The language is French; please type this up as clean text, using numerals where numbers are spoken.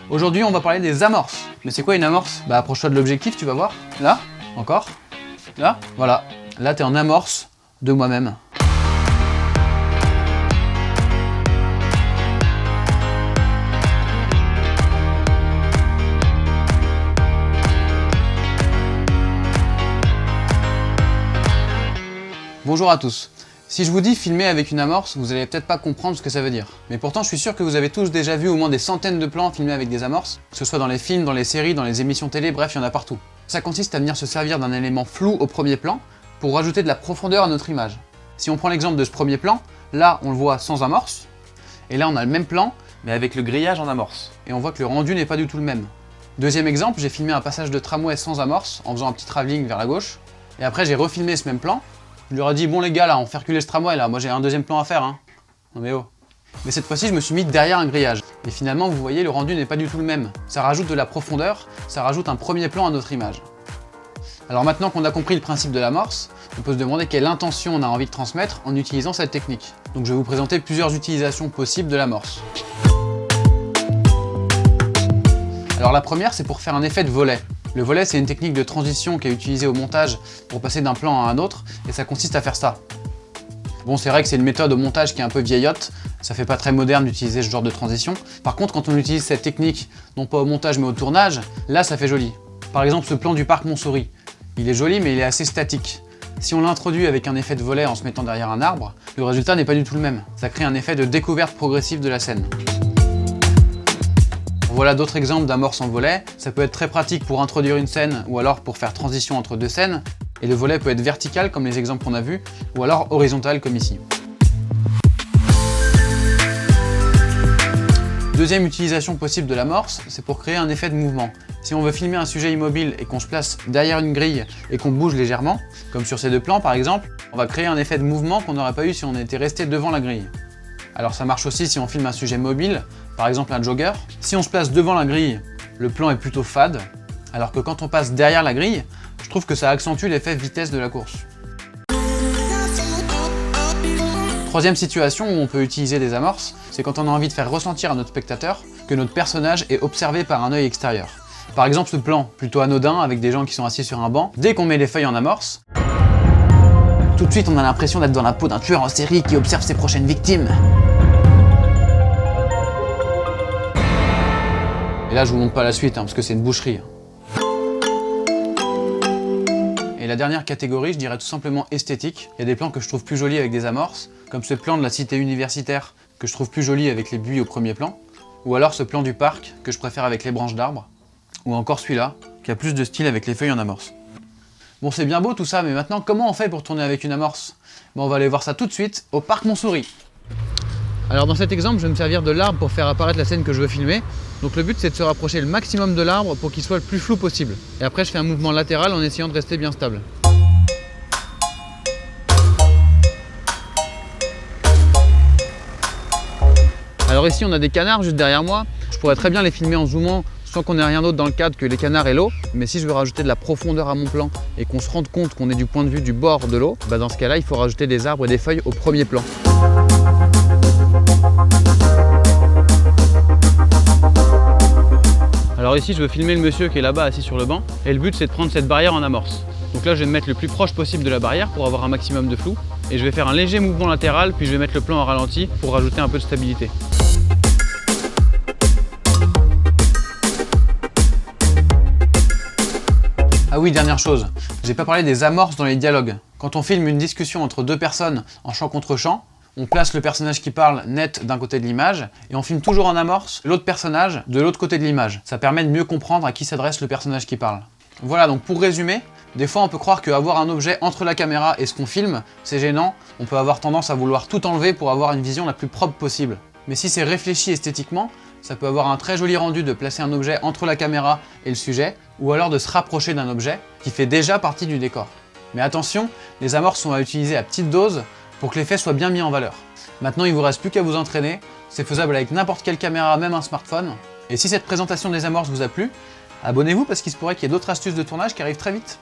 Aujourd'hui, on va parler des amorces. Mais c'est quoi une amorce? Bah approche-toi de l'objectif, tu vas voir. Là, encore. Là, voilà. Là, t'es en amorce de moi-même. Bonjour à tous. Si je vous dis filmer avec une amorce, vous allez peut-être pas comprendre ce que ça veut dire. Mais pourtant, je suis sûr que vous avez tous déjà vu au moins des centaines de plans filmés avec des amorces, que ce soit dans les films, dans les séries, dans les émissions télé, bref, il y en a partout. Ça consiste à venir se servir d'un élément flou au premier plan pour rajouter de la profondeur à notre image. Si on prend l'exemple de ce premier plan, là on le voit sans amorce, et là on a le même plan, mais avec le grillage en amorce. Et on voit que le rendu n'est pas du tout le même. Deuxième exemple, j'ai filmé un passage de tramway sans amorce, en faisant un petit travelling vers la gauche, et après j'ai refilmé ce même plan. Je leur ai dit, bon les gars là, on fait reculer ce tramway là, moi j'ai un deuxième plan à faire hein. Non mais oh. Mais cette fois-ci je me suis mis derrière un grillage. Et finalement vous voyez, le rendu n'est pas du tout le même. Ça rajoute de la profondeur, ça rajoute un premier plan à notre image. Alors maintenant qu'on a compris le principe de l'amorce, on peut se demander quelle intention on a envie de transmettre en utilisant cette technique. Donc je vais vous présenter plusieurs utilisations possibles de l'amorce. Alors la première, c'est pour faire un effet de volet. Le volet, c'est une technique de transition qui est utilisée au montage pour passer d'un plan à un autre, et ça consiste à faire ça. Bon, c'est vrai que c'est une méthode au montage qui est un peu vieillotte, ça fait pas très moderne d'utiliser ce genre de transition. Par contre, quand on utilise cette technique, non pas au montage mais au tournage, là ça fait joli. Par exemple, ce plan du parc Montsouris, il est joli mais il est assez statique. Si on l'introduit avec un effet de volet en se mettant derrière un arbre, le résultat n'est pas du tout le même. Ça crée un effet de découverte progressive de la scène. Voilà d'autres exemples d'amorce en volet. Ça peut être très pratique pour introduire une scène ou alors pour faire transition entre deux scènes. Et le volet peut être vertical comme les exemples qu'on a vus, ou alors horizontal comme ici. Deuxième utilisation possible de l'amorce, c'est pour créer un effet de mouvement. Si on veut filmer un sujet immobile et qu'on se place derrière une grille et qu'on bouge légèrement, comme sur ces deux plans par exemple, on va créer un effet de mouvement qu'on n'aurait pas eu si on était resté devant la grille. Alors ça marche aussi si on filme un sujet mobile, par exemple un jogger. Si on se place devant la grille, le plan est plutôt fade, alors que quand on passe derrière la grille, je trouve que ça accentue l'effet vitesse de la course. Troisième situation où on peut utiliser des amorces, c'est quand on a envie de faire ressentir à notre spectateur que notre personnage est observé par un œil extérieur. Par exemple ce plan, plutôt anodin, avec des gens qui sont assis sur un banc, dès qu'on met les feuilles en amorce, tout de suite on a l'impression d'être dans la peau d'un tueur en série qui observe ses prochaines victimes. Et là je vous montre pas la suite parce que c'est une boucherie. Et la dernière catégorie, je dirais tout simplement esthétique. Il y a des plans que je trouve plus jolis avec des amorces, comme ce plan de la cité universitaire que je trouve plus joli avec les buis au premier plan, ou alors ce plan du parc que je préfère avec les branches d'arbres, ou encore celui-là qui a plus de style avec les feuilles en amorce. Bon, c'est bien beau tout ça, mais maintenant comment on fait pour tourner avec une amorce? Bon, on va aller voir ça tout de suite au parc Montsouris. Alors dans cet exemple, je vais me servir de l'arbre pour faire apparaître la scène que je veux filmer. Donc le but c'est de se rapprocher le maximum de l'arbre pour qu'il soit le plus flou possible. Et après je fais un mouvement latéral en essayant de rester bien stable. Alors ici on a des canards juste derrière moi. Je pourrais très bien les filmer en zoomant sans qu'on ait rien d'autre dans le cadre que les canards et l'eau. Mais si je veux rajouter de la profondeur à mon plan et qu'on se rende compte qu'on est du point de vue du bord de l'eau, bah dans ce cas là il faut rajouter des arbres et des feuilles au premier plan. Alors ici je veux filmer le monsieur qui est là-bas assis sur le banc et le but c'est de prendre cette barrière en amorce. Donc là je vais me mettre le plus proche possible de la barrière pour avoir un maximum de flou et je vais faire un léger mouvement latéral puis je vais mettre le plan en ralenti pour rajouter un peu de stabilité. Ah oui, dernière chose, j'ai pas parlé des amorces dans les dialogues. Quand on filme une discussion entre deux personnes en champ contre champ, on place le personnage qui parle net d'un côté de l'image et on filme toujours en amorce l'autre personnage de l'autre côté de l'image. Ça permet de mieux comprendre à qui s'adresse le personnage qui parle. Voilà, donc pour résumer, des fois on peut croire qu'avoir un objet entre la caméra et ce qu'on filme, c'est gênant. On peut avoir tendance à vouloir tout enlever pour avoir une vision la plus propre possible. Mais si c'est réfléchi esthétiquement, ça peut avoir un très joli rendu de placer un objet entre la caméra et le sujet, ou alors de se rapprocher d'un objet qui fait déjà partie du décor. Mais attention, les amorces sont à utiliser à petite dose pour que l'effet soit bien mis en valeur. Maintenant, il ne vous reste plus qu'à vous entraîner, c'est faisable avec n'importe quelle caméra, même un smartphone. Et si cette présentation des amorces vous a plu, abonnez-vous parce qu'il se pourrait qu'il y ait d'autres astuces de tournage qui arrivent très vite.